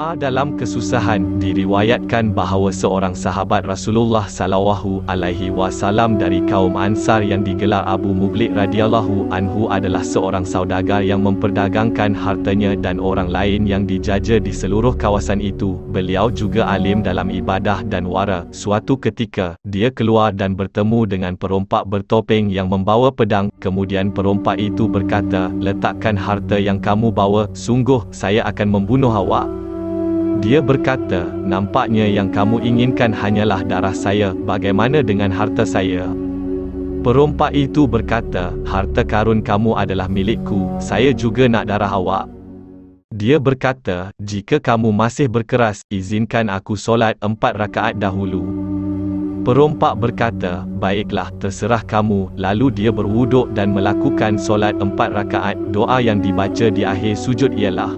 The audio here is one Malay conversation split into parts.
Doa dalam kesusahan. Diriwayatkan bahawa seorang sahabat Rasulullah sallallahu alaihi wasallam dari kaum Ansar yang digelar Abu Mublik radhiyallahu anhu adalah seorang saudagar yang memperdagangkan hartanya dan orang lain yang dijaja di seluruh kawasan itu. Beliau juga alim dalam ibadah dan wara. Suatu ketika, dia keluar dan bertemu dengan perompak bertopeng yang membawa pedang. Kemudian perompak itu berkata, "Letakkan harta yang kamu bawa, sungguh saya akan membunuh awak." Dia berkata, "Nampaknya yang kamu inginkan hanyalah darah saya, bagaimana dengan harta saya?" Perompak itu berkata, "Harta karun kamu adalah milikku, saya juga nak darah awak." Dia berkata, "Jika kamu masih berkeras, izinkan aku solat 4 rakaat dahulu." Perompak berkata, "Baiklah, terserah kamu." Lalu dia berwuduk dan melakukan solat 4 rakaat. Doa yang dibaca di akhir sujud ialah,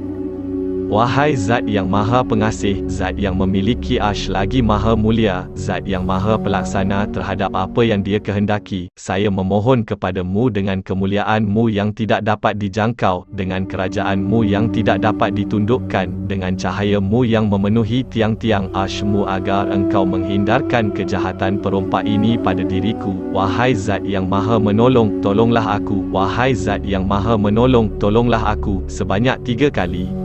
"Wahai Zat yang Maha Pengasih, Zat yang memiliki arsy lagi Maha Mulia, Zat yang Maha Pelaksana terhadap apa yang Dia kehendaki, saya memohon kepadamu dengan kemuliaan-Mu yang tidak dapat dijangkau, dengan kerajaan-Mu yang tidak dapat ditundukkan, dengan cahaya-Mu yang memenuhi tiang-tiang arsy-Mu agar Engkau menghindarkan kejahatan perompak ini pada diriku. Wahai Zat yang Maha Menolong, tolonglah aku. Wahai Zat yang Maha Menolong, tolonglah aku." Sebanyak 3 kali.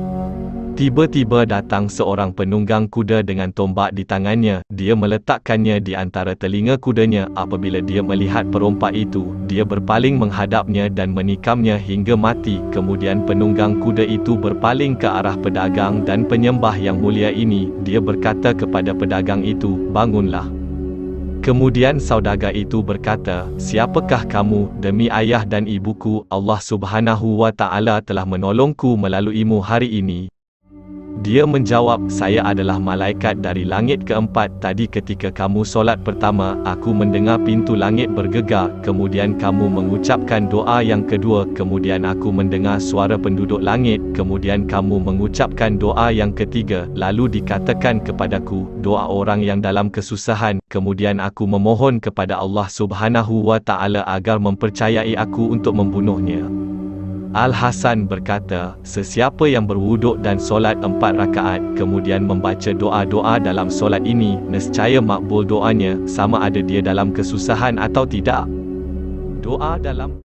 Tiba-tiba datang seorang penunggang kuda dengan tombak di tangannya. Dia meletakkannya di antara telinga kudanya. Apabila dia melihat perompak itu, dia berpaling menghadapnya dan menikamnya hingga mati. Kemudian penunggang kuda itu berpaling ke arah pedagang dan penyembah yang mulia ini. Dia berkata kepada pedagang itu, "Bangunlah." Kemudian saudagar itu berkata, "Siapakah kamu?" "Demi ayah dan ibuku, Allah Subhanahu wa Ta'ala telah menolongku melaluimu hari ini." Dia menjawab, "Saya adalah malaikat dari langit keempat. Tadi ketika kamu solat pertama, aku mendengar pintu langit bergegar. Kemudian kamu mengucapkan doa yang kedua. Kemudian aku mendengar suara penduduk langit. Kemudian kamu mengucapkan doa yang ketiga. Lalu dikatakan kepadaku, doa orang yang dalam kesusahan. Kemudian aku memohon kepada Allah Subhanahu wa Ta'ala agar mempercayai aku untuk membunuhnya." Al-Hasan berkata, "Sesiapa yang berwuduk dan solat 4 rakaat, kemudian membaca doa-doa dalam solat ini, nescaya makbul doanya, sama ada dia dalam kesusahan atau tidak." Doa dalam